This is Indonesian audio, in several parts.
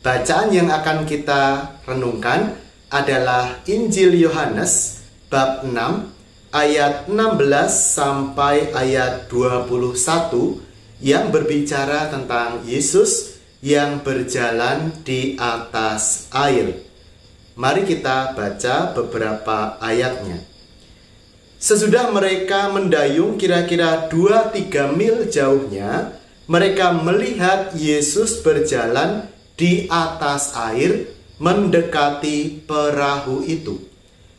Bacaan yang akan kita renungkan adalah Injil Yohanes bab 6 ayat 16 sampai ayat 21 yang berbicara tentang Yesus yang berjalan di atas air. Mari kita baca beberapa ayatnya. Sesudah mereka mendayung kira-kira 2-3 mil jauhnya, mereka melihat Yesus berjalan di atas air mendekati perahu itu.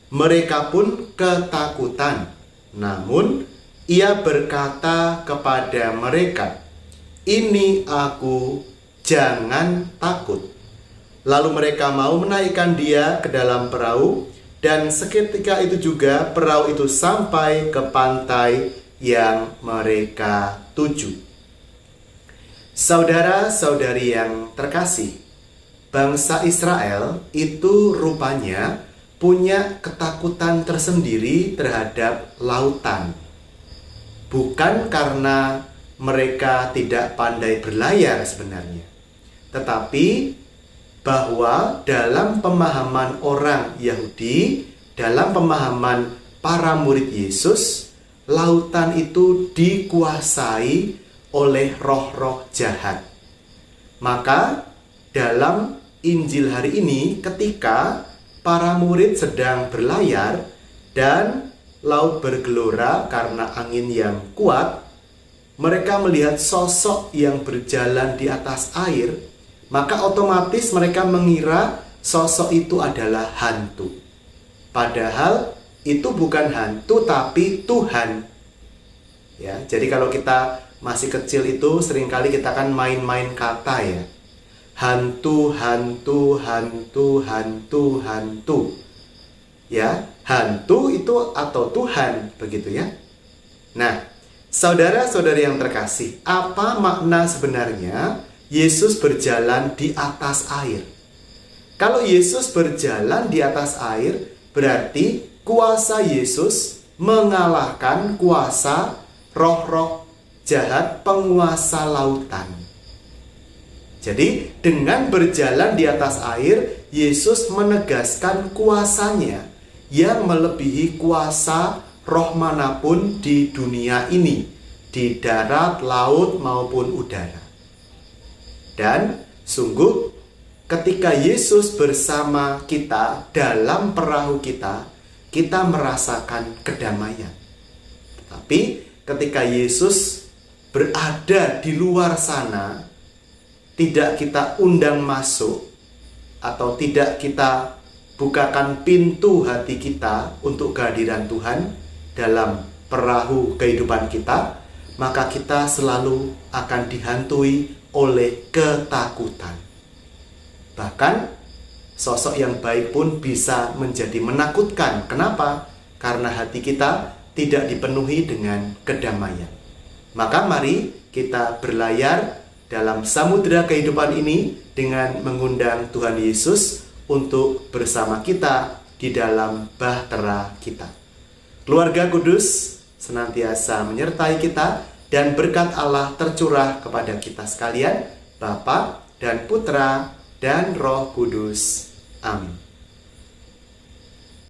Mereka pun ketakutan. Namun ia berkata kepada mereka, "Ini aku, jangan takut." Lalu mereka mau menaikkan dia ke dalam perahu, dan seketika itu juga perahu itu sampai ke pantai yang mereka tuju. Saudara-saudari yang terkasih, bangsa Israel itu rupanya punya ketakutan tersendiri terhadap lautan. Bukan karena mereka tidak pandai berlayar sebenarnya, tetapi bahwa dalam pemahaman orang Yahudi, dalam pemahaman para murid Yesus, lautan itu dikuasai oleh roh-roh jahat. Maka dalam Injil hari ini, ketika para murid sedang berlayar dan laut bergelora karena angin yang kuat, mereka melihat sosok yang berjalan di atas air, maka otomatis mereka mengira sosok itu adalah hantu. Padahal itu bukan hantu tapi Tuhan. Ya, jadi kalau kita masih kecil itu seringkali kita kan main-main kata ya. Hantu, hantu, hantu, hantu, hantu. Ya, hantu itu atau Tuhan, begitu ya. Nah, saudara-saudari yang terkasih, apa makna sebenarnya Yesus berjalan di atas air? Kalau Yesus berjalan di atas air, berarti kuasa Yesus mengalahkan kuasa roh-roh jahat penguasa lautan. Jadi dengan berjalan di atas air, Yesus menegaskan kuasanya yang melebihi kuasa roh manapun di dunia ini, di darat, laut maupun udara. Dan sungguh ketika Yesus bersama kita dalam perahu kita, kita merasakan kedamaian. Tapi ketika Yesus berada di luar sana, tidak kita undang masuk atau tidak kita bukakan pintu hati kita untuk kehadiran Tuhan dalam perahu kehidupan kita, maka kita selalu akan dihantui oleh ketakutan. Bahkan sosok yang baik pun bisa menjadi menakutkan. Kenapa? Karena hati kita tidak dipenuhi dengan kedamaian. Maka mari kita berlayar dalam samudera kehidupan ini dengan mengundang Tuhan Yesus untuk bersama kita di dalam bahtera kita. Keluarga kudus senantiasa menyertai kita dan berkat Allah tercurah kepada kita sekalian, Bapa dan Putra dan Roh Kudus. Amin.